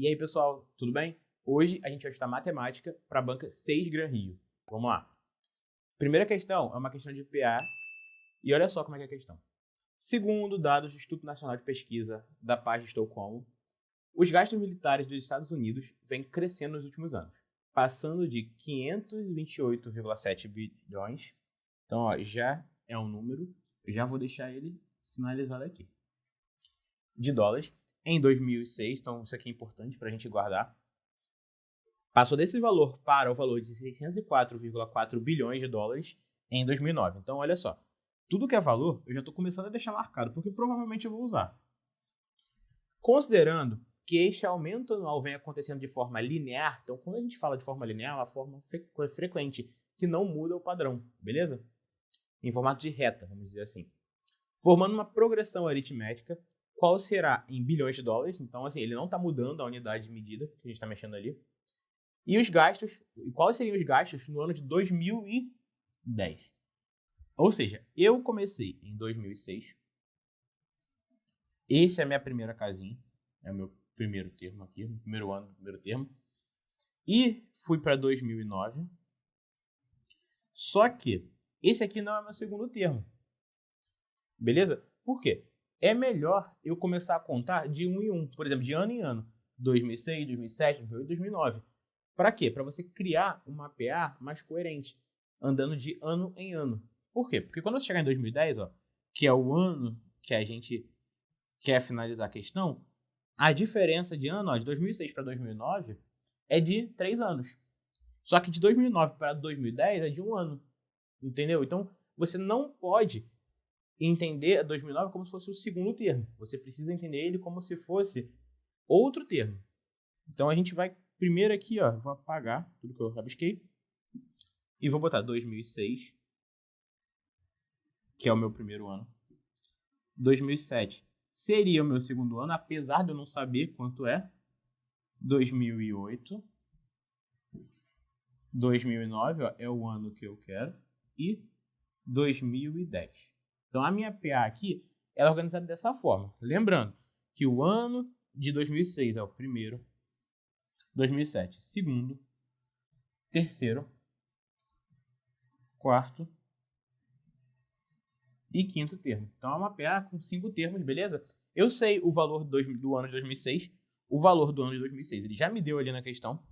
E aí, pessoal, tudo bem? Hoje a gente vai estudar matemática para a banca 6 Gran Rio. Vamos lá. Primeira questão é uma questão de PA e olha só como é que é a questão. Segundo dados do Instituto Nacional de Pesquisa da Paz de Estocolmo, os gastos militares dos Estados Unidos vêm crescendo nos últimos anos, passando de 528,7 bilhões. Então, ó, já é um número, eu já vou deixar ele sinalizado aqui. De dólares em 2006, então isso aqui é importante para a gente guardar. Passou desse valor para o valor de 604,4 bilhões de dólares em 2009. Então, olha só, tudo que é valor, eu já estou começando a deixar marcado, porque provavelmente eu vou usar. Considerando que este aumento anual vem acontecendo de forma linear, então quando a gente fala de forma linear, é uma forma frequente, que não muda o padrão, beleza? Em formato de reta, vamos dizer assim. Formando uma progressão aritmética, qual será em bilhões de dólares, então assim, ele não está mudando a unidade de medida que a gente está mexendo ali. E os gastos, e quais seriam os gastos no ano de 2010? Ou seja, eu comecei em 2006, esse é a minha primeira casinha, é o meu primeiro termo aqui, no primeiro ano, primeiro termo, e fui para 2009, só que esse aqui não é meu segundo termo, beleza? Por quê? É melhor eu começar a contar de um em um, por exemplo, de ano em ano, 2006, 2007, 2008, 2009. Para quê? Para você criar uma PA mais coerente, andando de ano em ano. Por quê? Porque quando você chegar em 2010, ó, que é o ano que a gente quer finalizar a questão, a diferença de ano, ó, de 2006 para 2009, é de 3 anos. Só que de 2009 para 2010 é de 1 ano. Entendeu? Então, você não pode entender 2009 como se fosse o segundo termo. Você precisa entender ele como se fosse outro termo. Então, a gente vai primeiro aqui, ó, vou apagar tudo que eu rabisquei e vou botar 2006, que é o meu primeiro ano. 2007 seria o meu segundo ano, apesar de eu não saber quanto é. 2008. 2009, ó, é o ano que eu quero. E 2010. Então, a minha PA aqui ela é organizada dessa forma. Lembrando que o ano de 2006 é o primeiro. 2007, segundo. Terceiro. Quarto. E quinto termo. Então, é uma PA com 5 termos, beleza? Eu sei o valor do ano de 2006. O valor do ano de 2006, ele já me deu ali na questão,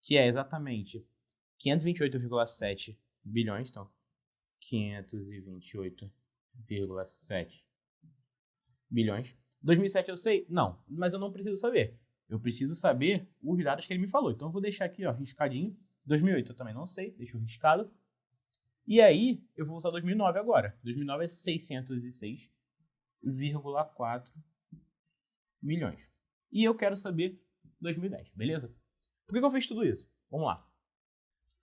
que é exatamente 528,7 bilhões. Então, 528,7 bilhões. 2007 eu sei? Não, mas eu não preciso saber. Eu preciso saber os dados que ele me falou. Então, eu vou deixar aqui, ó, riscadinho. 2008 eu também não sei, deixo riscado. E aí, eu vou usar 2009 agora. 2009 é 606,4 milhões. E eu quero saber 2010, beleza? Por que eu fiz tudo isso? Vamos lá.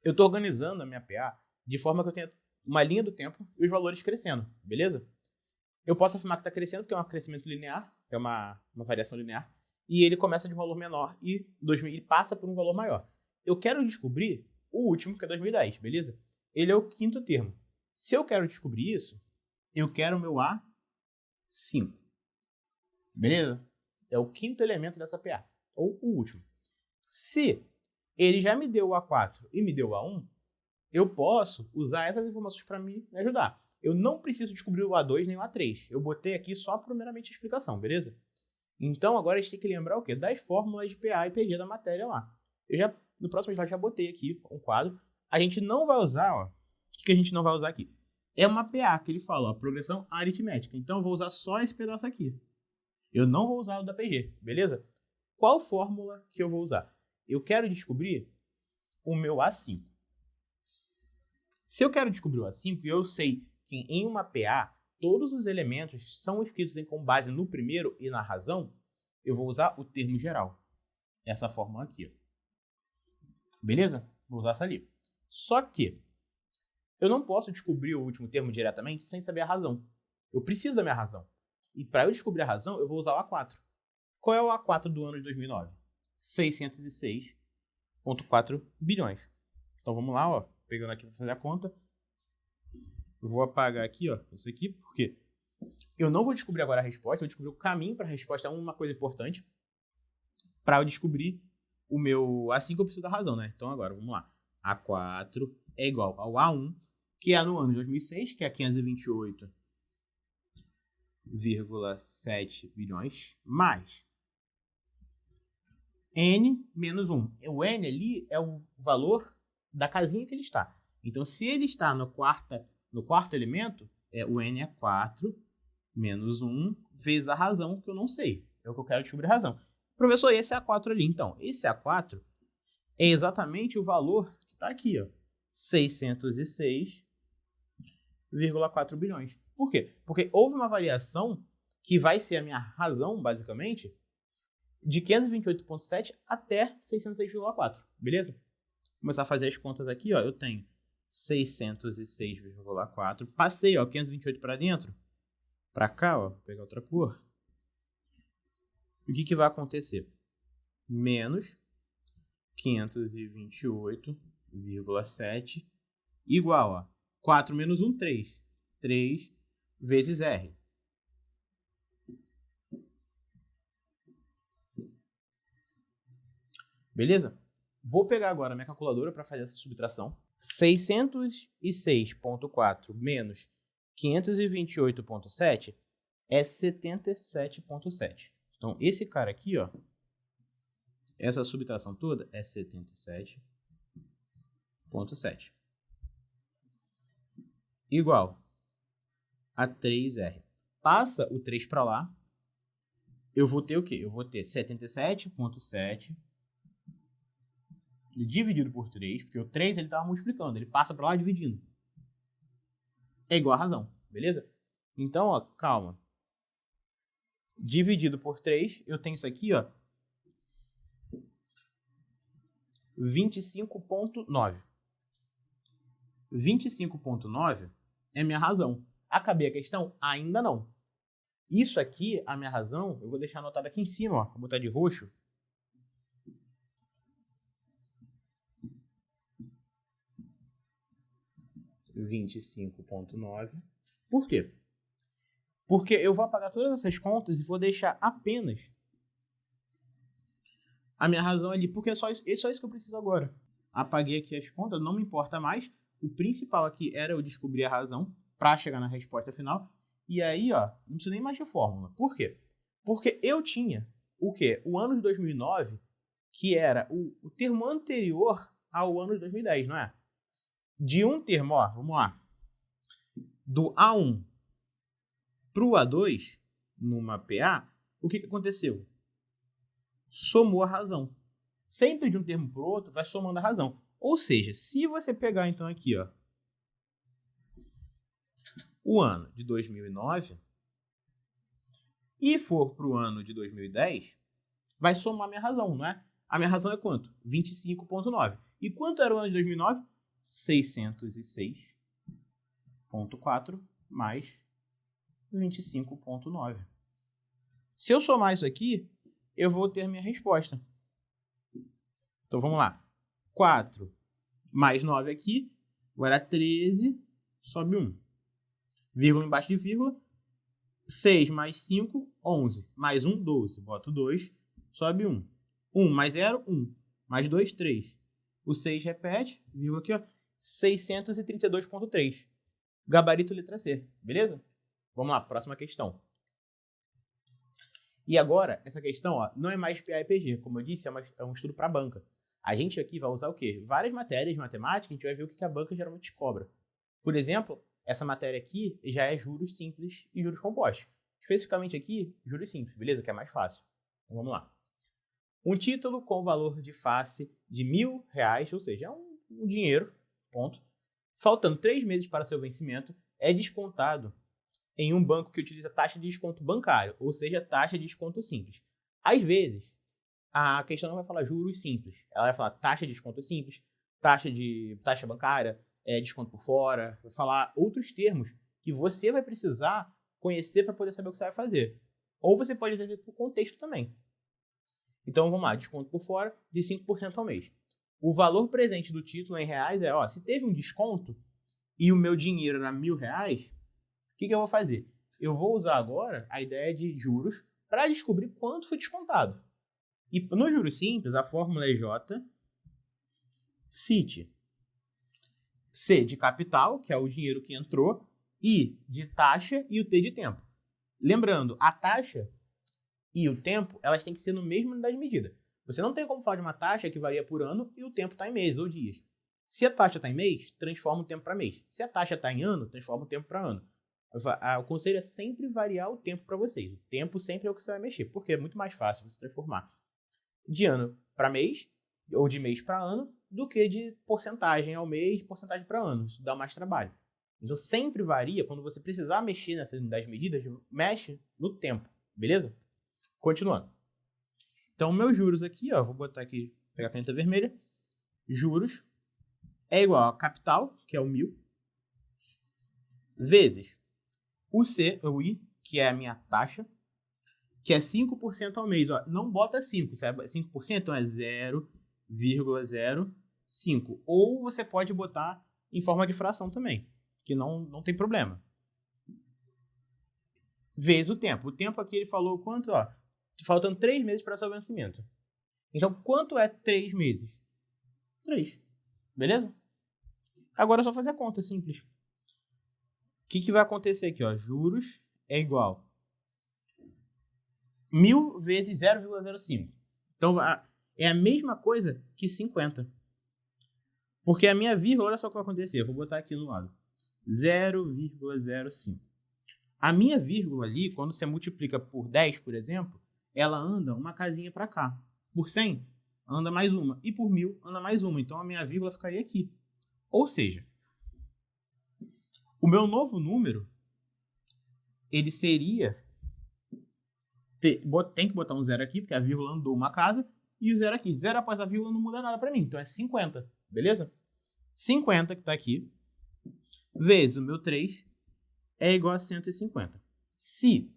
Eu estou organizando a minha PA de forma que eu tenha uma linha do tempo e os valores crescendo, beleza? Eu posso afirmar que está crescendo porque é um crescimento linear, é uma variação linear, e ele começa de um valor menor e passa por um valor maior. Eu quero descobrir o último, que é 2010, beleza? Ele é o quinto termo. Se eu quero descobrir isso, eu quero o meu A5. Beleza? É o quinto elemento dessa PA, ou o último. Se ele já me deu o A4 e me deu o A1, eu posso usar essas informações para me ajudar. Eu não preciso descobrir o A2 nem o A3. Eu botei aqui só por meramente explicação, beleza? Então, agora a gente tem que lembrar o quê? Das fórmulas de PA e PG da matéria lá. No próximo slide, já botei aqui um quadro. A gente não vai usar, ó. O que a gente não vai usar aqui? É uma PA que ele fala, ó, progressão aritmética. Então, eu vou usar só esse pedaço aqui. Eu não vou usar o da PG, beleza? Qual fórmula que eu vou usar? Eu quero descobrir o meu A5. Se eu quero descobrir o A5 e eu sei que em uma PA todos os elementos são escritos com base no primeiro e na razão, eu vou usar o termo geral. Essa fórmula aqui. Ó. Beleza? Vou usar essa ali. Só que eu não posso descobrir o último termo diretamente sem saber a razão. Eu preciso da minha razão. E para eu descobrir a razão, eu vou usar o A4. Qual é o A4 do ano de 2009? 606,4 bilhões. Então vamos lá, ó. Pegando aqui para fazer a conta. Eu vou apagar aqui, ó, isso aqui, porque eu não vou descobrir agora a resposta, eu vou descobrir o caminho para a resposta. É uma coisa importante. para eu descobrir o meu... Assim que eu preciso da razão, né? Então agora, vamos lá. A4 é igual ao A1, que é no ano de 2006, que é 528,7 bilhões, mais N menos 1. O N ali é o valor da casinha que ele está. Então, se ele está no quarto elemento, o N é 4 menos 1 vezes a razão, que eu não sei. É o que eu quero descobrir a razão. Professor, esse é A4 ali. Então, esse A4 é exatamente o valor que está aqui, ó, 606,4 bilhões. Por quê? Porque houve uma variação que vai ser a minha razão, basicamente, de 528,7 até 606,4, beleza? Vou começar a fazer as contas aqui, ó. Eu tenho 606,4. Passei, ó, 528 para dentro. Para cá, ó, vou pegar outra cor. O que vai acontecer? Menos 528,7 igual a 4 menos 1, 3. 3 vezes R. Beleza? Vou pegar agora a minha calculadora para fazer essa subtração. 606,4 menos 528,7 é 77,7. Então, esse cara aqui, ó, essa subtração toda é 77,7. Igual a 3R. Passa o 3 para lá. Eu vou ter o quê? Eu vou ter 77,7 dividido por 3, porque o 3 ele estava multiplicando, ele passa para lá dividindo. É igual a razão, beleza? Então, ó, calma. Dividido por 3, eu tenho isso aqui, ó, 25,9. 25,9 é minha razão. Acabei a questão? Ainda não. Isso aqui, a minha razão, eu vou deixar anotado aqui em cima, ó, vou botar de roxo. (25,9). Por quê? Porque eu vou apagar todas essas contas e vou deixar apenas a minha razão ali, porque é só isso que eu preciso agora. Apaguei aqui as contas, não me importa mais. O principal aqui era eu descobrir a razão para chegar na resposta final. E aí, ó, não preciso nem mais de fórmula. Por quê? Porque eu tinha o quê? O ano de 2009, que era o termo anterior ao ano de 2010, não é? De um termo, ó, vamos lá, do A1 para o A2, numa PA, o que aconteceu? Somou a razão. Sempre de um termo para o outro, vai somando a razão. Ou seja, se você pegar então aqui, ó, o ano de 2009 e for para o ano de 2010, vai somar a minha razão, não é? A minha razão é quanto? 25,9. E quanto era o ano de 2009? 606,4 mais 25,9. Se eu somar isso aqui, eu vou ter minha resposta. Então, vamos lá. 4 mais 9 aqui, agora 13, sobe 1. Vírgula embaixo de vírgula. 6 mais 5, 11. Mais 1, 12. Boto 2, sobe 1. 1 mais 0, 1. Mais 2, 3. O 6 repete, vírgula aqui, ó. 632,3. Gabarito letra C, beleza? Vamos lá, próxima questão. E agora, essa questão, ó, não é mais PA e PG. Como eu disse, é um estudo para a banca. A gente aqui vai usar o quê? Várias matérias de matemática, a gente vai ver o que a banca geralmente cobra. Por exemplo, essa matéria aqui já é juros simples e juros compostos. Especificamente aqui, juros simples, beleza? Que é mais fácil. Então, vamos lá. Um título com valor de face de R$1.000, ou seja, é um dinheiro, ponto. Faltando 3 meses para seu vencimento, é descontado em um banco que utiliza taxa de desconto bancário, ou seja, taxa de desconto simples. Às vezes, a questão não vai falar juros simples, ela vai falar taxa de desconto simples, taxa bancária, desconto por fora, vai falar outros termos que você vai precisar conhecer para poder saber o que você vai fazer. Ou você pode entender por contexto também. Então, vamos lá, desconto por fora de 5% ao mês. O valor presente do título em reais é, ó, se teve um desconto e o meu dinheiro era R$1.000, o que eu vou fazer? Eu vou usar agora a ideia de juros para descobrir quanto foi descontado. E no juros simples, a fórmula é J, CIT. C de capital, que é o dinheiro que entrou, I de taxa e o T de tempo. Lembrando, a taxa e o tempo, elas têm que ser no mesmo unidade de medida. Você não tem como falar de uma taxa que varia por ano e o tempo está em meses ou dias. Se a taxa está em mês, transforma o tempo para mês. Se a taxa está em ano, transforma o tempo para ano. O conselho é sempre variar o tempo para vocês. O tempo sempre é o que você vai mexer, porque é muito mais fácil você transformar de ano para mês ou de mês para ano do que de porcentagem ao mês, porcentagem para ano. Isso dá mais trabalho. Então sempre varia, quando você precisar mexer nessas unidades de medidas, mexe no tempo, beleza? Continuando. Então, meus juros aqui, ó, vou botar aqui, pegar a caneta vermelha. Juros é igual a capital, que é o 1.000, vezes o C, o I, que é a minha taxa, que é 5% ao mês. Ó, não bota 5, sabe? 5%, então é 0,05. Ou você pode botar em forma de fração também, que não tem problema. Vezes o tempo. O tempo aqui ele falou quanto, ó, faltando 3 meses para seu vencimento. Então, quanto é 3 meses? 3. Beleza? Agora é só fazer a conta, simples. O que vai acontecer aqui? Ó? Juros é igual 1.000 vezes 0,05. Então, é a mesma coisa que 50. Porque a minha vírgula, olha só o que vai acontecer. Eu vou botar aqui no lado. 0,05. A minha vírgula ali, quando você multiplica por 10, por exemplo, ela anda uma casinha para cá. Por 100, anda mais uma. E por 1.000, anda mais uma. Então, a minha vírgula ficaria aqui. Ou seja, o meu novo número, ele seria... Tem que botar um zero aqui, porque a vírgula andou uma casa. E o zero aqui. Zero após a vírgula não muda nada para mim. Então, é 50. Beleza? 50, que está aqui, vezes o meu 3, é igual a 150. Se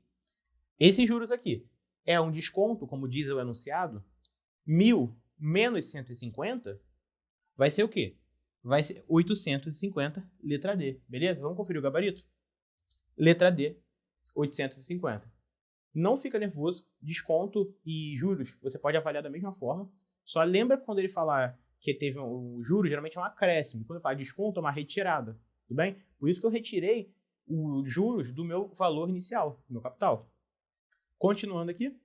esses juros aqui é um desconto, como diz o enunciado, 1.000 menos 150 vai ser o quê? Vai ser 850, letra D. Beleza? Vamos conferir o gabarito? Letra D, 850. Não fica nervoso. Desconto e juros você pode avaliar da mesma forma. Só lembra quando ele falar que teve um juro, geralmente é um acréscimo. Quando ele fala desconto, é uma retirada. Tudo bem? Por isso que eu retirei os juros do meu valor inicial, do meu capital. Continuando aqui.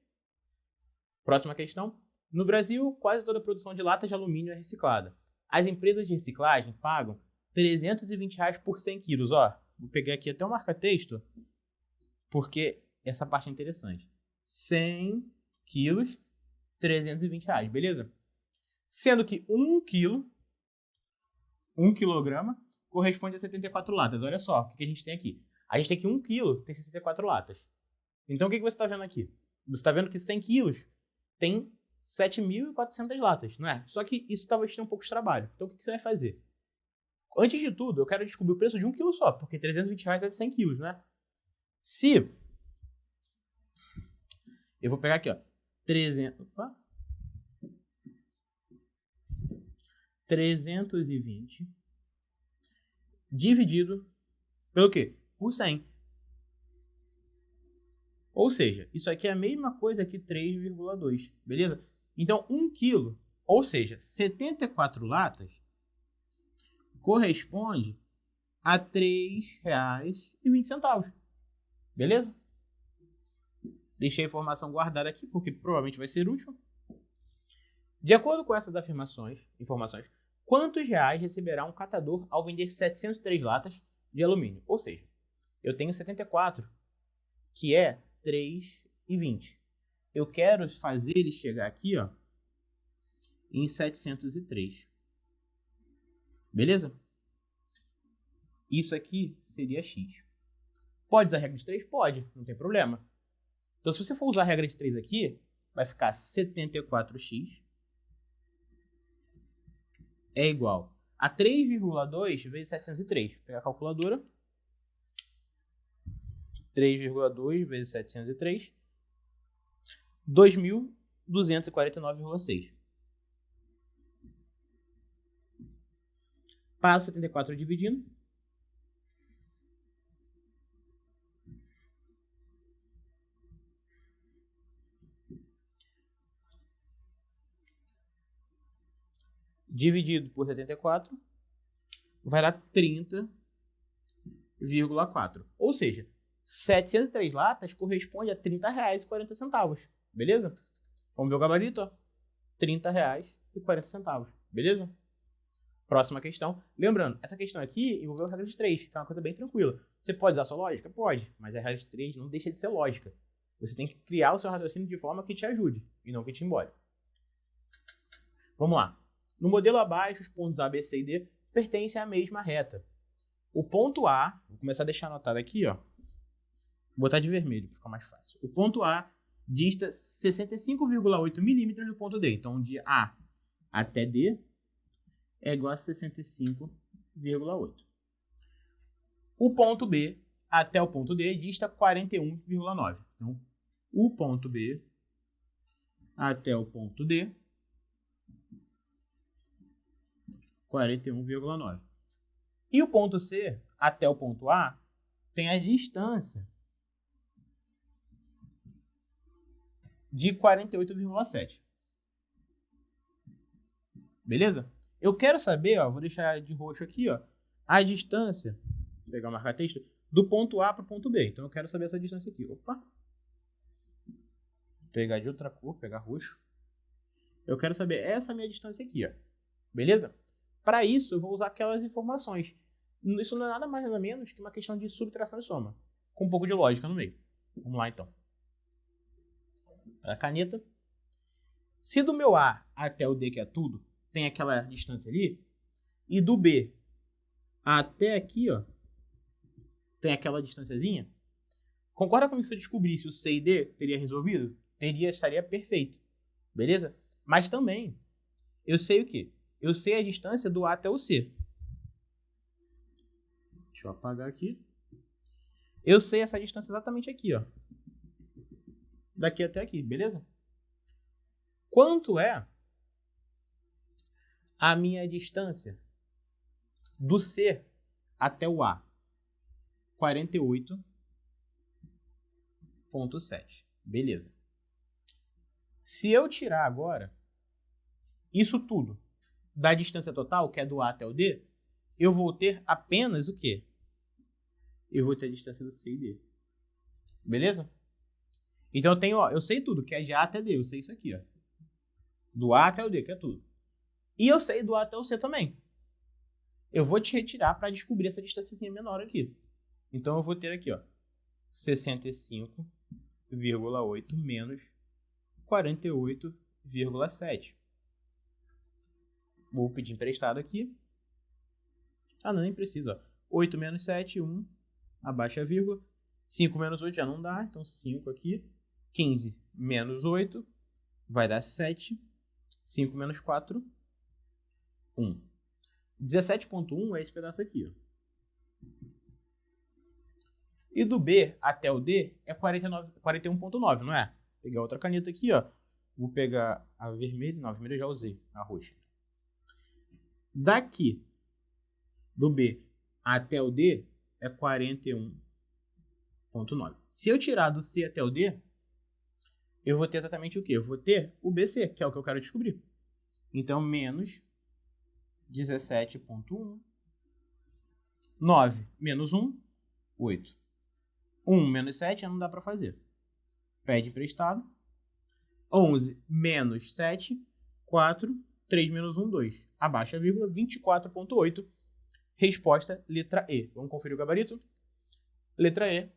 Próxima questão. No Brasil, quase toda a produção de latas de alumínio é reciclada. As empresas de reciclagem pagam R$320 por 100 quilos. Ó, vou pegar aqui até o marca-texto, porque essa parte é interessante. 100 quilos, R$320, beleza? Sendo que 1 quilo, 1 quilograma, corresponde a 74 latas. Olha só o que a gente tem aqui. A gente tem aqui 1 quilo, tem 64 latas. Então, o que você está vendo aqui? Você está vendo que 100 quilos tem 7.400 latas, não é? Só que isso talvez tenha um pouco de trabalho. Então, o que você vai fazer? Antes de tudo, eu quero descobrir o preço de 1 quilo só, porque R$320 é de 100 quilos, né? Se eu vou pegar aqui, ó, 320 dividido pelo quê? Por 100. Ou seja, isso aqui é a mesma coisa que 3,2, beleza? Então, 1 quilo, ou seja, 74 latas, corresponde a R$3,20. Beleza? Deixei a informação guardada aqui, porque provavelmente vai ser útil. De acordo com essas informações, quantos reais receberá um catador ao vender 703 latas de alumínio? Ou seja, eu tenho 74, que é R$3,20. Eu quero fazer ele chegar aqui, ó, em 703. Beleza? Isso aqui seria X. Pode usar a regra de 3? Pode, não tem problema. Então, se você for usar a regra de 3 aqui, vai ficar 74x é igual a 3,2 vezes 703. Vou pegar a calculadora. 3,2 vezes 703. 2.249,6. Passa 74 dividindo. dividido por 74 vai dar 30,4. Ou seja, 703 latas corresponde a R$30,40. Beleza? Vamos ver o gabarito, ó. R$30,40. Beleza? Próxima questão. Lembrando, essa questão aqui envolveu a regra de 3, que é uma coisa bem tranquila. Você pode usar sua lógica? Pode. Mas a regra de 3 não deixa de ser lógica. Você tem que criar o seu raciocínio de forma que te ajude e não que te embole. Vamos lá. No modelo abaixo, os pontos A, B, C e D pertencem à mesma reta. O ponto A, vou começar a deixar anotado aqui, ó. Vou botar de vermelho para ficar mais fácil. O ponto A dista 65,8 milímetros do ponto D. Então, de A até D é igual a 65,8. O ponto B até o ponto D dista 41,9. Então, o ponto B até o ponto D, 41,9. E o ponto C até o ponto A tem a distância de 48,7. Beleza? Eu quero saber, ó, vou deixar de roxo aqui, ó, a distância, vou pegar o marca-texto, do ponto A para o ponto B. Então eu quero saber essa distância aqui. Opa! Vou pegar de outra cor, pegar roxo. Eu quero saber essa minha distância aqui, ó. Beleza? Para isso, eu vou usar aquelas informações. Isso não é nada mais nada menos que uma questão de subtração e soma, com um pouco de lógica no meio. Vamos lá, então. A caneta. Se do meu A até o D, que é tudo, tem aquela distância ali, e do B até aqui, ó, tem aquela distânciazinha, concorda comigo que se eu descobrisse o C e D, teria resolvido? Estaria perfeito. Beleza? Mas também, eu sei o quê? Eu sei a distância do A até o C. Deixa eu apagar aqui. Eu sei essa distância exatamente aqui, ó. Daqui até aqui, beleza? Quanto é a minha distância do C até o A? 48,7. Beleza. Se eu tirar agora isso tudo da distância total, que é do A até o D, eu vou ter apenas o quê? Eu vou ter a distância do C e D. Beleza? Então eu tenho, ó, eu sei tudo, que é de A até D. Eu sei isso aqui, ó. Do A até o D, que é tudo. E eu sei do A até o C também. Eu vou te retirar para descobrir essa distância menor aqui. Então eu vou ter aqui, ó, 65,8 menos 48,7. Vou pedir emprestado aqui. Ah, não, nem precisa, ó. 8 menos 7, 1. Abaixa a vírgula. 5 menos 8 já não dá, então 5 aqui. 15 menos 8 vai dar 7. 5 menos 4, 1. 17,1 é esse pedaço aqui, ó. E do B até o D é 41,9, não é? Vou pegar outra caneta aqui, ó. Vou pegar a vermelha. Não, a vermelha eu já usei, a roxa. Daqui, do B até o D, é 41,9. Se eu tirar do C até o D, eu vou ter exatamente o quê? Eu vou ter o BC, que é o que eu quero descobrir. Então, menos 17,1. 9 menos 1, 8. 1 menos 7 não dá para fazer. Pede emprestado. 11 menos 7, 4. 3 menos 1, 2. Abaixa a vírgula, 24,8. Resposta, letra E. Vamos conferir o gabarito? Letra E.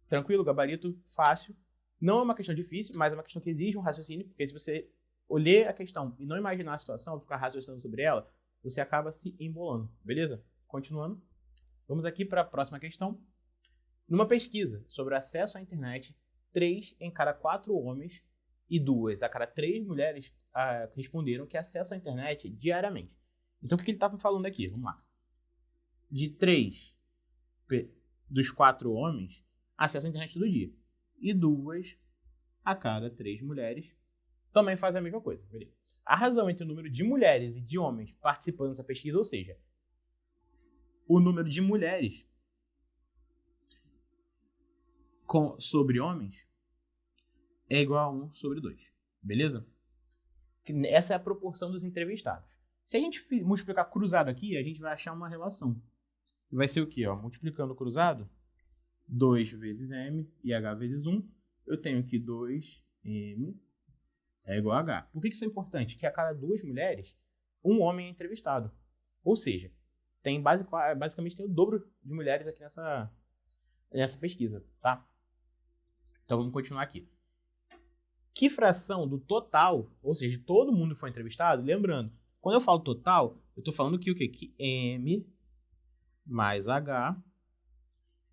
Tranquilo, gabarito, fácil. Não é uma questão difícil, mas é uma questão que exige um raciocínio, porque se você ler a questão e não imaginar a situação, ficar raciocinando sobre ela, você acaba se embolando, beleza? Continuando. Vamos aqui para a próxima questão. Numa pesquisa sobre acesso à internet, 3 em cada 4 homens e 2 a cada 3 mulheres responderam que acessam à internet diariamente. Então, o que ele está falando aqui? Vamos lá. De 3 dos 4 homens acessam a internet todo dia. E 2 a cada 3 mulheres também fazem a mesma coisa. Beleza? A razão entre o número de mulheres e de homens participando dessa pesquisa, ou seja, o número de mulheres sobre homens é igual a 1 sobre 2. Beleza? Essa é a proporção dos entrevistados. Se a gente multiplicar cruzado aqui, a gente vai achar uma relação. Vai ser o quê? Ó? Multiplicando o cruzado, 2 vezes M e H vezes 1. Eu tenho aqui 2M é igual a H. Por que isso é importante? Que a cada 2 mulheres, um homem é entrevistado. Ou seja, basicamente tem o dobro de mulheres aqui nessa pesquisa, tá? Então vamos continuar aqui. Que fração do total, ou seja, de todo mundo que foi entrevistado, lembrando, quando eu falo total, eu estou falando que o quê? Que M mais H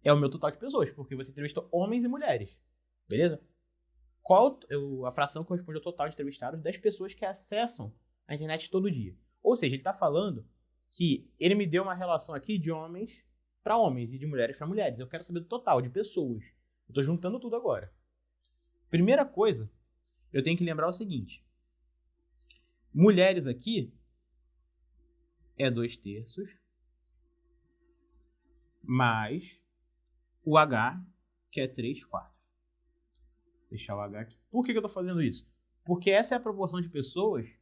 é o meu total de pessoas, porque você entrevistou homens e mulheres, beleza? A fração corresponde ao total de entrevistados das pessoas que acessam a internet todo dia. Ou seja, ele está falando que ele me deu uma relação aqui de homens para homens e de mulheres para mulheres. Eu quero saber do total de pessoas. Eu estou juntando tudo agora. Primeira coisa, eu tenho que lembrar o seguinte. Mulheres aqui é 2/3 mais o H, que é 3/4. Deixar o H aqui. Por que eu estou fazendo isso? Porque essa é a proporção de pessoas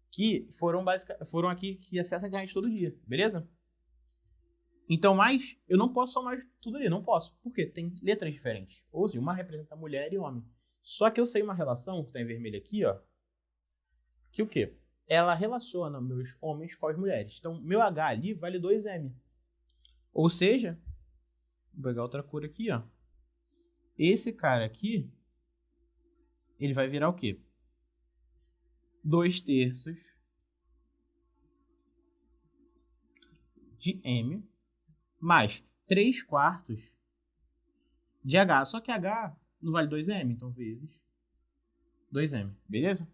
que foram aqui, que acessam a internet todo dia, beleza? Então, eu não posso somar tudo ali, não posso. Por quê? Tem letras diferentes. Ou seja, uma representa mulher e homem. Só que eu sei uma relação, que está em vermelho aqui, ó, que o quê? Ela relaciona meus homens com as mulheres. Então, meu H ali vale 2M. Ou seja, vou pegar outra cor aqui, ó. Esse cara aqui, ele vai virar o quê? 2/3 de M mais 3/4 de H. Só que H não vale 2M, então vezes 2M, beleza?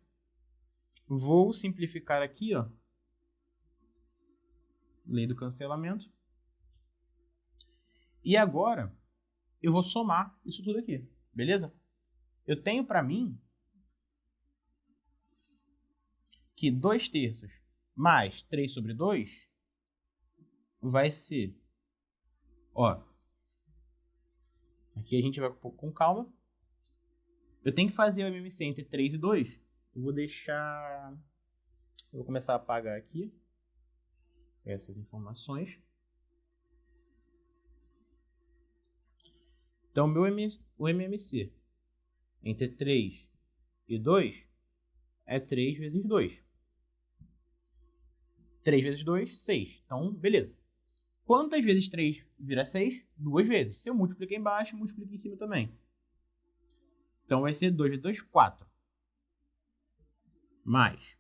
Vou simplificar aqui, ó. Lei do cancelamento. E agora, eu vou somar isso tudo aqui, beleza? Eu tenho para mim que 2/3 mais 3/2 vai ser, ó, aqui a gente vai com calma. Eu tenho que fazer o MMC entre 3 e 2. Eu vou começar a apagar aqui essas informações. Então, o MMC entre 3 e 2 é 3 vezes 2. 3 vezes 2, 6. Então, beleza. Quantas vezes 3 vira 6? 2 vezes. Se eu multiplicar embaixo, multiplico em cima também. Então, vai ser 2 vezes 2, 4. Mais.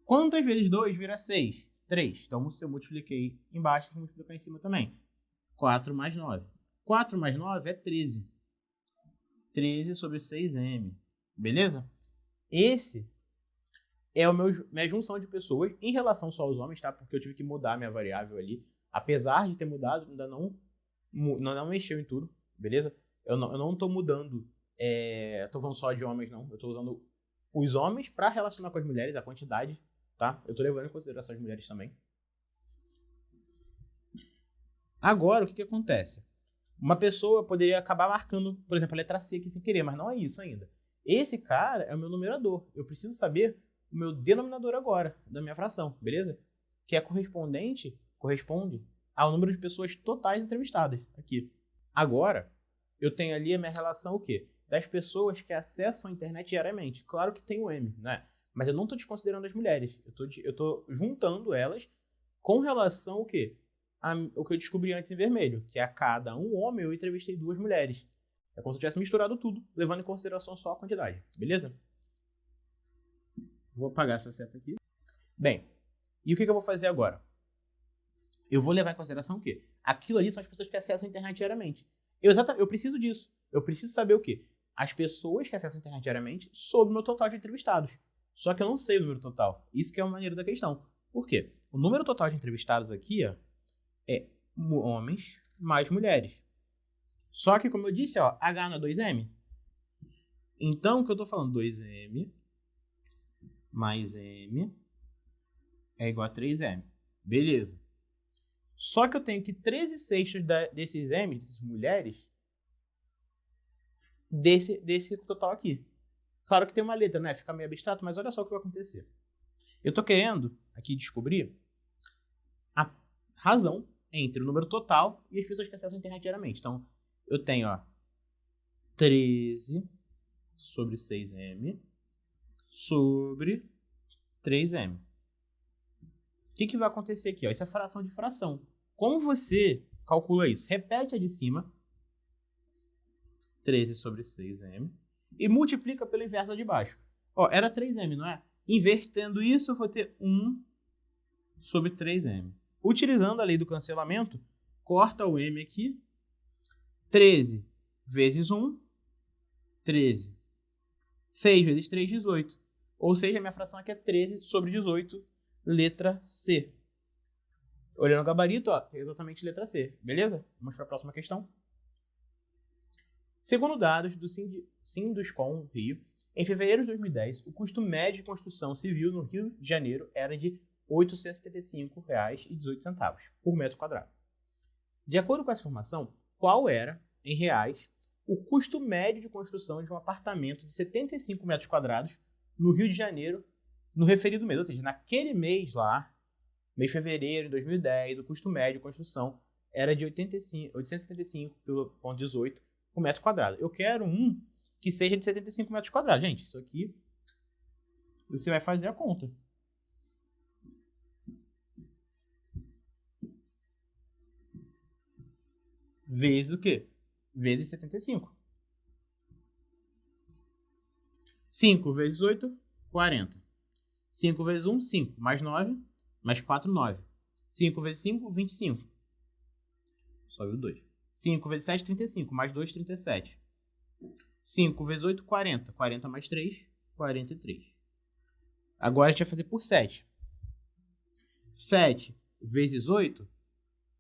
Quantas vezes 2 vira 6? 3. Então, se eu multipliquei embaixo, eu vou multiplicar em cima também. 4 mais 9. 4 mais 9 é 13. 13 sobre 6M. Beleza? Esse é minha junção de pessoas em relação só aos homens, tá? Porque eu tive que mudar minha variável ali. Apesar de ter mudado, ainda não mexeu em tudo, beleza? Eu não tô mudando, tô falando só de homens, não. Eu tô usando os homens para relacionar com as mulheres, a quantidade, tá? Eu tô levando em consideração as mulheres também. Agora, o que acontece? Uma pessoa poderia acabar marcando, por exemplo, a letra C aqui sem querer, mas não é isso ainda. Esse cara é o meu numerador. Eu preciso saber o meu denominador agora, da minha fração, beleza? Que é corresponde ao número de pessoas totais entrevistadas aqui. Agora, eu tenho ali a minha relação o quê? Das pessoas que acessam a internet diariamente. Claro que tem o M, né? Mas eu não estou desconsiderando as mulheres. Eu estou juntando elas com relação ao quê? O que eu descobri antes em vermelho, que a cada um homem eu entrevistei 2 mulheres. É como se eu tivesse misturado tudo, levando em consideração só a quantidade, beleza? Vou apagar essa seta aqui. Bem, e o que eu vou fazer agora? Eu vou levar em consideração o quê? Aquilo ali são as pessoas que acessam a internet diariamente. Eu preciso disso. Eu preciso saber o quê? As pessoas que acessam a internet diariamente sobre o meu total de entrevistados. Só que eu não sei o número total. Isso que é uma maneira da questão. Por quê? O número total de entrevistados aqui, ó, é homens mais mulheres. Só que, como eu disse, ó, H não é 2M. Então, o que eu tô falando? 2M mais M é igual a 3M. Beleza. Só que eu tenho que 13/6 desses M, dessas mulheres, desse total aqui. Claro que tem uma letra, né? Fica meio abstrato, mas olha só o que vai acontecer. Eu estou querendo aqui descobrir a razão entre o número total e as pessoas que acessam a internet diariamente. Então, eu tenho, ó, 13 sobre 6m sobre 3m. O que vai acontecer aqui? Ó? Isso é fração de fração. Como você calcula isso? Repete a de cima, 13 sobre 6m, e multiplica pelo inverso de baixo. Ó, era 3m, não é? Invertendo isso, eu vou ter 1 sobre 3m. Utilizando a lei do cancelamento, corta o m aqui. 13 vezes 1, 13. 6 vezes 3, 18. Ou seja, a minha fração aqui é 13 sobre 18, letra C. Olhando o gabarito, ó, é exatamente letra C. Beleza? Vamos para a próxima questão. Segundo dados do Sinduscom Rio, em fevereiro de 2010, o custo médio de construção civil no Rio de Janeiro era de R$ 875,18 por metro quadrado. De acordo com essa informação, qual era, em reais, o custo médio de construção de um apartamento de 75 metros quadrados no Rio de Janeiro no referido mês? Ou seja, naquele mês lá, mês de fevereiro de 2010, o custo médio de construção era de 875,18 por metro quadrado. Eu quero um que seja de 75 metros quadrados. Gente, isso aqui você vai fazer a conta. Vezes o quê? Vezes 75. 5 vezes 8, 40. 5 vezes 1, 5. Mais 9, mais 4, 9. 5 vezes 5, 25. Sobe o 2. 5 vezes 7, 35. Mais 2, 37. 5 vezes 8, 40. 40 mais 3, 43. Agora a gente vai fazer por 7. 7 vezes 8,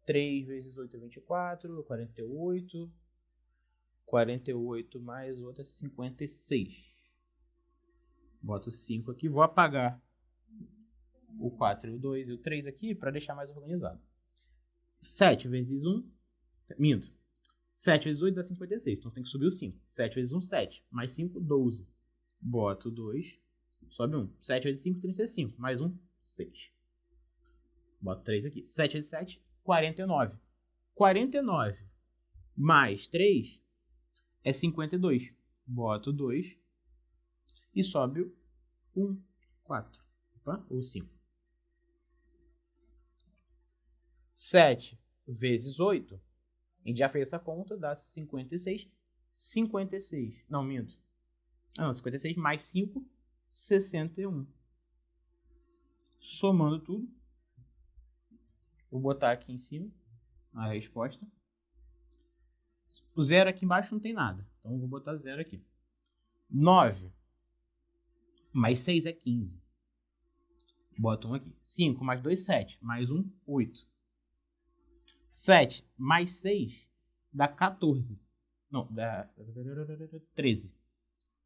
3 vezes 8 é 24, 48. 48 mais o outro é 56. Boto 5 aqui, vou apagar o 4 e o 2 e o 3 aqui para deixar mais organizado. 7 vezes 1, minto. 7 vezes 8 dá 56, então tem que subir o 5. 7 vezes 1, 7. Mais 5, 12. Boto 2, sobe 1. 7 vezes 5, 35. Mais 1, 6. Boto 3 aqui. 7 vezes 7, 49. 49 mais 3 é 52. Boto 2 e sobe 1, 4. Opa, ou 5. 7 vezes 8, a gente já fez essa conta, dá 56. 56, não, minto. Ah, não, 56 mais 5, 61. Somando tudo, vou botar aqui em cima a resposta. O 0 aqui embaixo não tem nada, então vou botar 0 aqui. 9 mais 6 é 15. Boto 1 aqui. 5 mais 2, 7. Mais 1, 8. 7 mais 6 dá 14. Não, dá 13.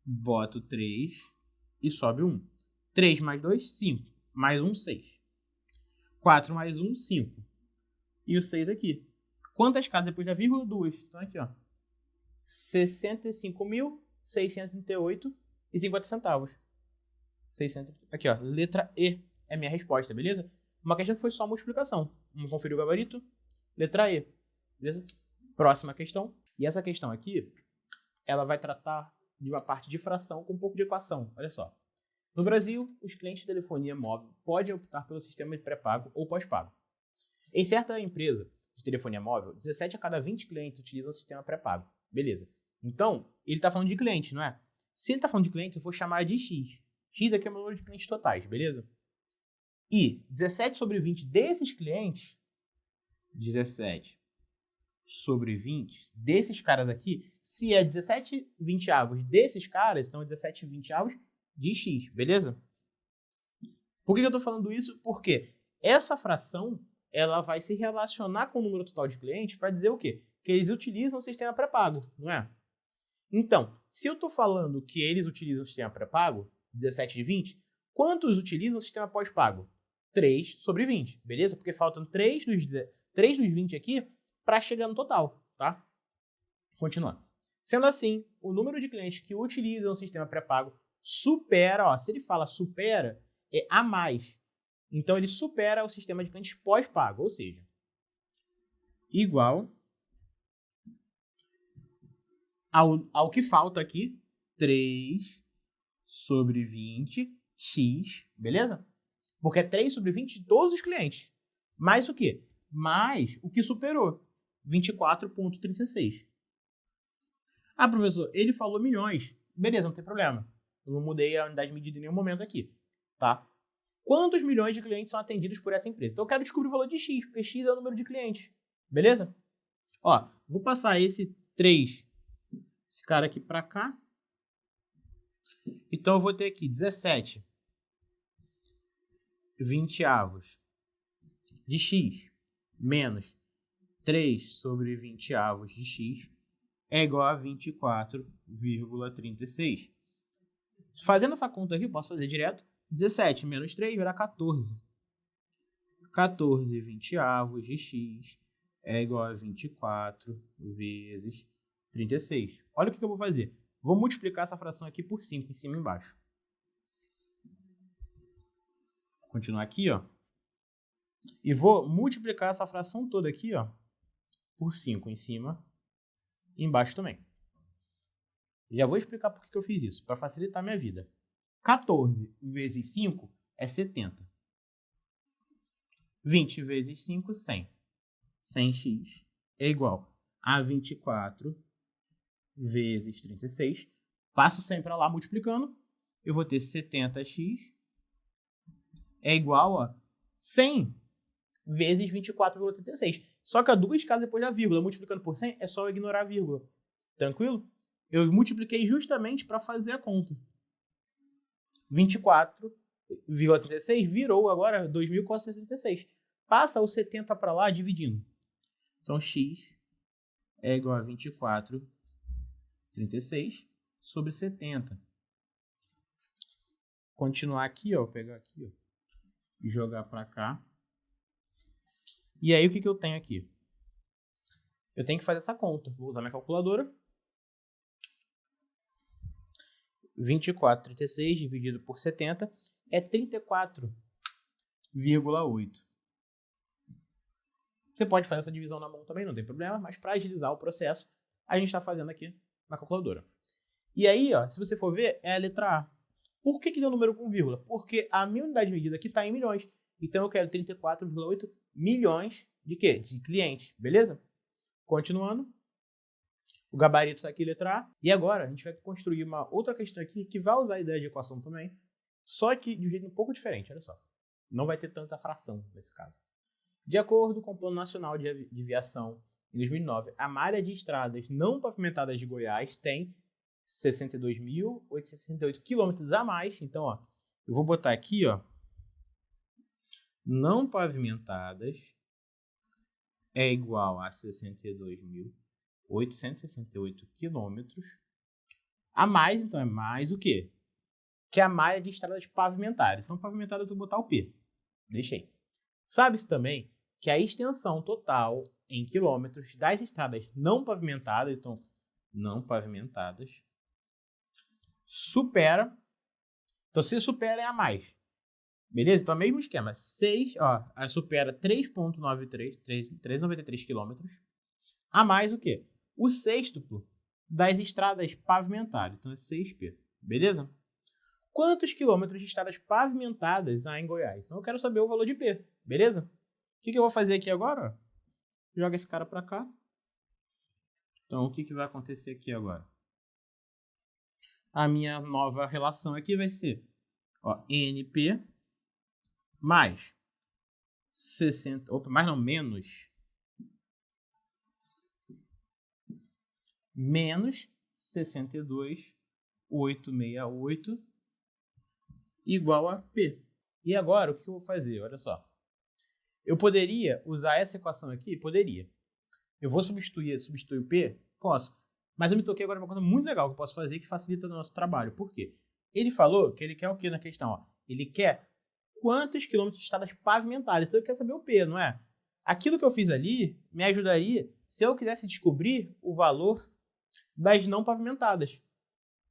Boto 3 e sobe 1. 3 mais 2, 5. Mais 1, 6. 4 mais 1, 5. E o 6 aqui. Quantas casas depois da vírgula? 2. Então aqui, ó. 65.638,50. 600. Aqui, ó. Letra E é minha resposta, beleza? Uma questão que foi só multiplicação. Vamos conferir o gabarito. Letra E. Beleza? Próxima questão. E essa questão aqui, ela vai tratar de uma parte de fração com um pouco de equação. Olha só. No Brasil, os clientes de telefonia móvel podem optar pelo sistema de pré-pago ou pós-pago. Em certa empresa de telefonia móvel, 17 a cada 20 clientes utilizam o sistema pré-pago. Beleza. Então, ele está falando de cliente, não é? Se ele está falando de clientes, eu vou chamar de X. X aqui é o número de clientes totais, beleza? E 17 sobre 20 desses clientes, 17 sobre 20 desses caras aqui, se é 17 20avos desses caras, então é 17 20avos de X, beleza? Por que eu estou falando isso? Porque essa fração ela vai se relacionar com o número total de clientes para dizer o quê? Que eles utilizam o sistema pré-pago, não é? Então, se eu estou falando que eles utilizam o sistema pré-pago, 17 de 20, quantos utilizam o sistema pós-pago? 3 sobre 20, beleza? Porque faltam 3 dos 20 aqui para chegar no total, tá? Continuando. Sendo assim, o número de clientes que utilizam o sistema pré-pago supera, ó, se ele fala supera, é a mais. Então, ele supera o sistema de clientes pós-pago, ou seja, igual ao que falta aqui, 3 sobre 20, x, beleza? Porque é 3 sobre 20 de todos os clientes. Mais o quê? Mais o que superou, 24,36. Ah, professor, ele falou milhões. Beleza, não tem problema. Eu não mudei a unidade de medida em nenhum momento aqui, tá? Quantos milhões de clientes são atendidos por essa empresa? Então eu quero descobrir o valor de x, porque x é o número de clientes. Beleza? Ó, vou passar esse 3, esse cara aqui para cá. Então eu vou ter aqui 17 20avos de x menos 3 sobre 20avos de x é igual a 24,36. Fazendo essa conta aqui, eu posso fazer direto. 17 menos 3 vai dar 14. 14 20avos de x é igual a 24 vezes 36. Olha o que eu vou fazer. Vou multiplicar essa fração aqui por 5, em cima e embaixo. Vou continuar aqui, ó. E vou multiplicar essa fração toda aqui, ó, por 5 em cima e embaixo também. Já vou explicar por que eu fiz isso, para facilitar a minha vida. 14 vezes 5 é 70. 20 vezes 5, 100. 100x é igual a 24 vezes 36. Passo 100 para lá multiplicando. Eu vou ter 70x é igual a 100 vezes 24,36. Só que há duas casas depois da vírgula. Multiplicando por 100 é só eu ignorar a vírgula. Tranquilo? Eu multipliquei justamente para fazer a conta. 24,36 virou agora 2.466. Passa o 70 para lá dividindo. Então, x é igual a 24,36 sobre 70. Continuar aqui, ó, pegar aqui, ó, e jogar para cá. E aí, o que eu tenho aqui? Eu tenho que fazer essa conta. Vou usar minha calculadora. 24,36 dividido por 70 é 34,8. Você pode fazer essa divisão na mão também, não tem problema, mas para agilizar o processo, a gente está fazendo aqui na calculadora. E aí, ó, se você for ver, é a letra A. Por que deu número com vírgula? Porque a minha unidade de medida aqui está em milhões. Então, eu quero 34,8 milhões de quê? De clientes, beleza? Continuando. O gabarito está aqui, letra A. E agora, a gente vai construir uma outra questão aqui que vai usar a ideia de equação também, só que de um jeito um pouco diferente, olha só. Não vai ter tanta fração nesse caso. De acordo com o Plano Nacional de Viação, em 2009, a malha de estradas não pavimentadas de Goiás tem 62.868 quilômetros a mais. Então, ó, eu vou botar aqui, ó, não pavimentadas é igual a 62.868 quilômetros a mais. Então, é mais o quê? Que a malha de estradas pavimentadas. Então, pavimentadas eu vou botar o P. Deixei. Sabe-se também que a extensão total em quilômetros das estradas não pavimentadas, então, não pavimentadas, supera. Então, se supera é a mais. Beleza? Então, é o mesmo esquema. 6, ó, supera 3,93 quilômetros. A mais o quê? O sextuplo das estradas pavimentadas. Então, é 6P. Beleza? Quantos quilômetros de estradas pavimentadas há em Goiás? Então, eu quero saber o valor de P. Beleza? O que eu vou fazer aqui agora? Joga esse cara para cá. Então, o que vai acontecer aqui agora? A minha nova relação aqui vai ser, ó, NP mais 60, menos 62.868 igual a P. E agora, o que eu vou fazer? Olha só. Eu poderia usar essa equação aqui? Poderia. Eu vou substituir o P? Posso. Mas eu me toquei agora uma coisa muito legal que eu posso fazer que facilita o nosso trabalho. Por quê? Ele falou que ele quer o quê na questão? Ó? Ele quer quantos quilômetros de estradas pavimentadas. Então, eu quero saber o P, não é? Aquilo que eu fiz ali me ajudaria se eu quisesse descobrir o valor das não pavimentadas.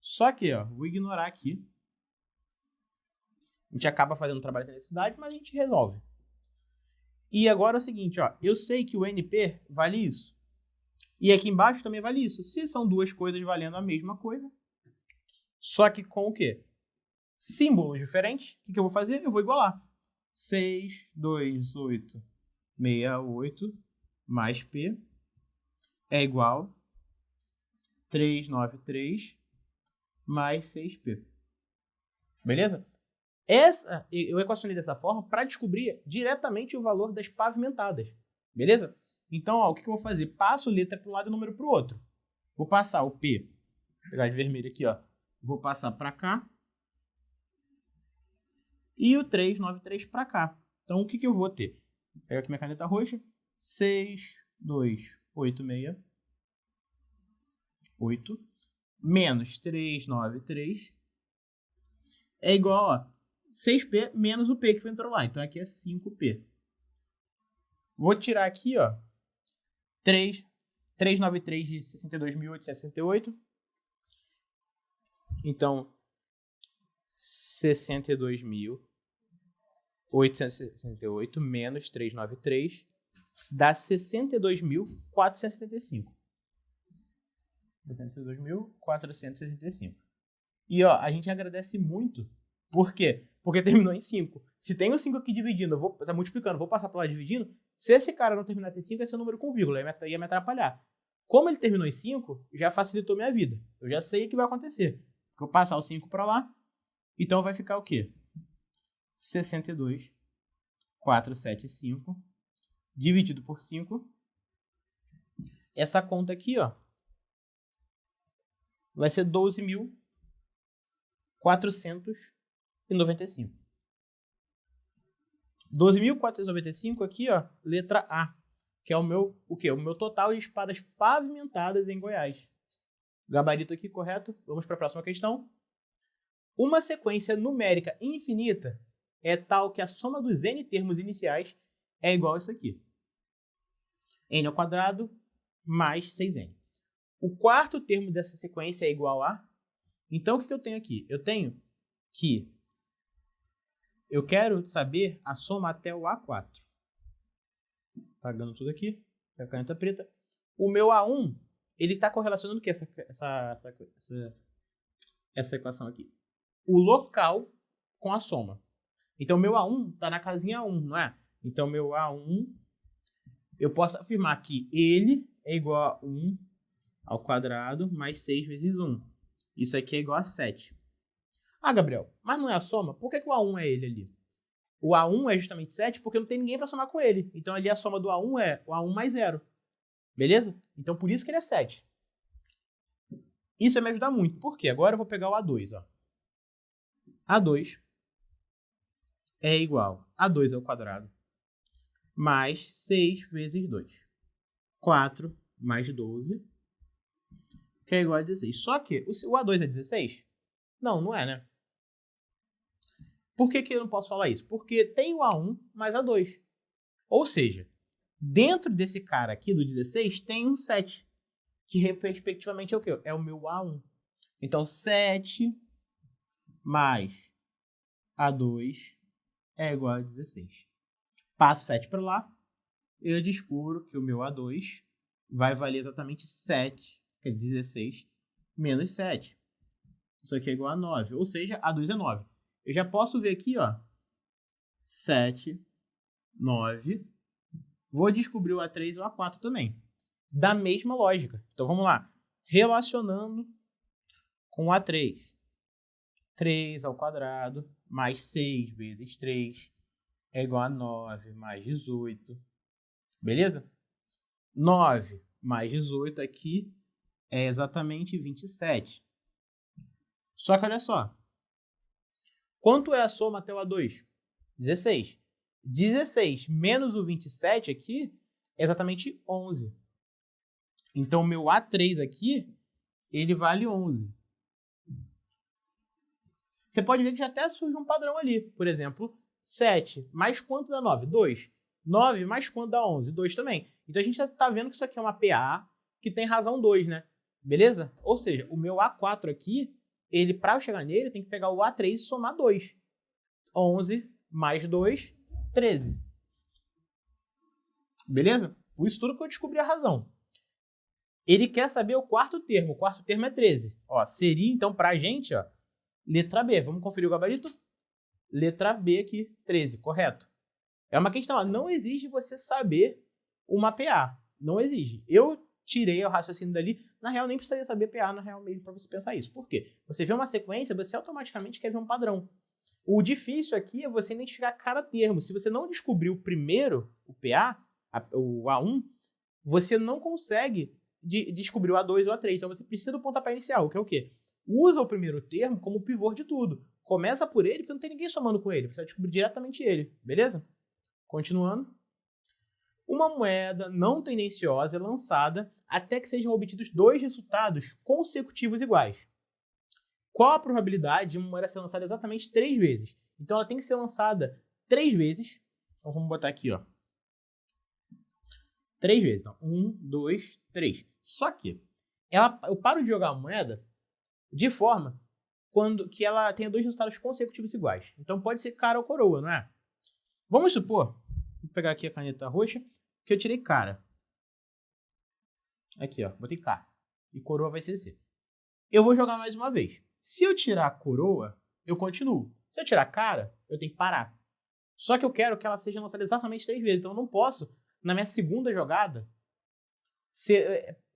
Só que, ó, vou ignorar aqui A gente acaba fazendo trabalho sem necessidade, mas a gente resolve. E agora é o seguinte, ó, eu sei que o NP vale isso. E aqui embaixo também vale isso. Se são duas coisas valendo a mesma coisa, só que com o quê? Símbolos diferentes, o que eu vou fazer? Eu vou igualar. 62868 mais P é igual a 393 mais 6P. Beleza? Eu equacionei dessa forma para descobrir diretamente o valor das pavimentadas. Beleza? Então, ó, o que eu vou fazer? Passo letra para um lado e número para o outro. Vou passar o P, vou pegar de vermelho aqui, ó. Vou passar para cá. E o 393 para cá. Então, o que eu vou ter? Pego aqui minha caneta roxa. 62868 menos 393 é igual a 6P menos o P que entrou lá. Então, aqui é 5P. Vou tirar aqui, ó, 393 de 62.868. Então, 62.868 menos 393 dá 62.475. 62.465. E, ó, a gente agradece muito. Por quê? Porque terminou em 5. Se tem o 5 aqui dividindo, tá multiplicando, vou passar para lá dividindo. Se esse cara não terminasse em 5, ia ser um número com vírgula, ia me atrapalhar. Como ele terminou em 5, já facilitou minha vida. Eu já sei o que vai acontecer. Porque eu vou passar o 5 para lá. Então vai ficar o quê? 62.475 dividido por 5. Essa conta aqui, ó, vai ser 12.495. 12.495 aqui, ó, letra A, que é o meu total de espadas pavimentadas em Goiás. Gabarito aqui correto. Vamos para a próxima questão. Uma sequência numérica infinita é tal que a soma dos n termos iniciais é igual a isso aqui. N ao quadrado mais 6n. O quarto termo dessa sequência é igual a... Então, o que eu tenho aqui? Eu tenho que... Eu quero saber a soma até o A4. Apagando tudo aqui. A caneta preta. O meu A1, ele está correlacionando o que? Essa equação aqui. O local com a soma. Então, meu A1 está na casinha 1, não é? Então, meu A1, eu posso afirmar que ele é igual a 1 ao quadrado mais 6 vezes 1. Isso aqui é igual a 7. Ah, Gabriel, mas não é a soma? Por que o A1 é ele ali? O A1 é justamente 7 porque não tem ninguém para somar com ele. Então, ali a soma do A1 é o A1 mais 0. Beleza? Então, por isso que ele é 7. Isso vai me ajudar muito. Por quê? Agora eu vou pegar o A2. Ó. A2 é igual a 2 ao quadrado mais 6 vezes 2. 4 mais 12, que é igual a 16. Só que o A2 é 16? Não, não é, né? Por que eu não posso falar isso? Porque tem o A1 mais A2. Ou seja, dentro desse cara aqui do 16 tem um 7, que respectivamente é o quê? É o meu A1. Então, 7 mais A2 é igual a 16. Passo 7 para lá, eu descubro que o meu A2 vai valer exatamente 7, que é 16, menos 7. Isso aqui é igual a 9, ou seja, A2 é 9. Eu já posso ver aqui, ó, 7, 9. Vou descobrir o A3 e o A4 também. Da mesma lógica. Então, vamos lá. Relacionando com o A3. 3 ao quadrado mais 6 vezes 3 é igual a 9 mais 18. Beleza? 9 mais 18 aqui é exatamente 27. Só que olha só. Quanto é a soma até o A2? 16. 16 menos o 27 aqui é exatamente 11. Então, o meu A3 aqui, ele vale 11. Você pode ver que já até surge um padrão ali. Por exemplo, 7 mais quanto dá 9? 2. 9 mais quanto dá 11? 2 também. Então, a gente já está vendo que isso aqui é uma PA que tem razão 2, né? Beleza? Ou seja, o meu A4 aqui, ele, para eu chegar nele, eu tenho que pegar o A3 e somar 2. 11 mais 2, 13. Beleza? Por isso tudo que eu descobri a razão. Ele quer saber o quarto termo. O quarto termo é 13. Ó, seria, então, pra gente, ó, letra B. Vamos conferir o gabarito? Letra B aqui, 13, correto. É uma questão, ó, não exige você saber uma PA. Não exige. Eu tirei o raciocínio dali. Na real, nem precisaria saber PA, na real, mesmo, pra você pensar isso. Por quê? Você vê uma sequência, você automaticamente quer ver um padrão. O difícil aqui é você identificar cada termo. Se você não descobrir o primeiro, o PA, o A1, você não consegue descobrir o A2 ou o A3. Então você precisa do pontapé inicial, que é o quê? Usa o primeiro termo como pivô de tudo. Começa por ele, porque não tem ninguém somando com ele. Você vai descobrir diretamente ele, beleza? Continuando. Uma moeda não tendenciosa é lançada até que sejam obtidos 2 resultados consecutivos iguais. Qual a probabilidade de uma moeda ser lançada exatamente 3 vezes? Então ela tem que ser lançada 3 vezes. Então vamos botar aqui, ó. 3 vezes. Então, 1, 2, 3. Só que eu paro de jogar a moeda de forma que ela tenha 2 resultados consecutivos iguais. Então pode ser cara ou coroa, não é? Vamos supor, vou pegar aqui a caneta roxa, que eu tirei cara. Aqui, ó, botei K. E coroa vai ser C. Eu vou jogar mais uma vez. Se eu tirar coroa, eu continuo. Se eu tirar cara, eu tenho que parar. Só que eu quero que ela seja lançada exatamente 3 vezes. Então eu não posso, na minha segunda jogada,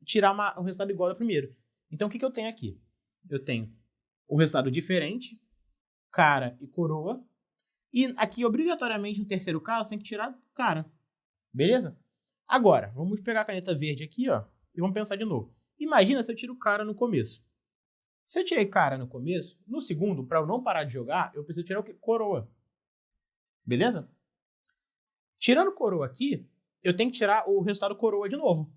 tirar um resultado igual ao primeiro. Então o que eu tenho aqui? Eu tenho um resultado diferente, cara e coroa. E aqui, obrigatoriamente, no terceiro caso, tem que tirar cara. Beleza? Agora, vamos pegar a caneta verde aqui, ó, e vamos pensar de novo. Imagina se eu tiro cara no começo. Se eu tirei cara no começo, no segundo, para eu não parar de jogar, eu preciso tirar o quê? Coroa. Beleza? Tirando coroa aqui, eu tenho que tirar o resultado coroa de novo.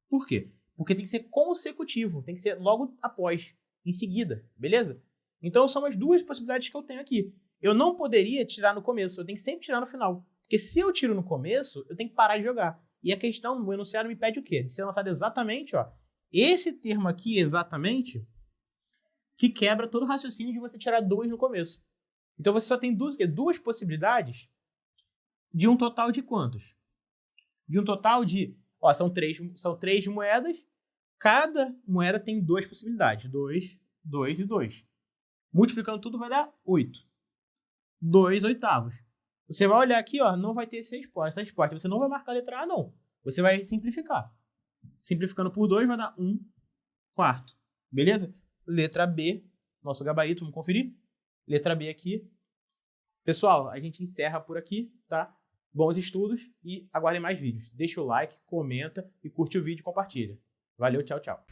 Por quê? Porque tem que ser consecutivo, tem que ser logo após, em seguida, beleza? Então são as 2 possibilidades que eu tenho aqui. Eu não poderia tirar no começo, eu tenho que sempre tirar no final. Porque se eu tiro no começo, eu tenho que parar de jogar. E a questão, o enunciado me pede o quê? De ser lançado exatamente, ó, esse termo aqui exatamente, que quebra todo o raciocínio de você tirar 2 no começo. Então você só tem 2 possibilidades de um total de quantos? De um total de, ó, são 3 moedas, cada moeda tem 2 possibilidades, 2, 2 e 2. Multiplicando tudo vai dar 8. 2 oitavos. Você vai olhar aqui, ó, não vai ter essa resposta. Você não vai marcar a letra A, não. Você vai simplificar. Simplificando por 2 vai dar 1 quarto. Beleza? Letra B, nosso gabarito, vamos conferir? Letra B aqui. Pessoal, a gente encerra por aqui, tá? Bons estudos e aguardem mais vídeos. Deixa o like, comenta e curte o vídeo e compartilha. Valeu, tchau, tchau.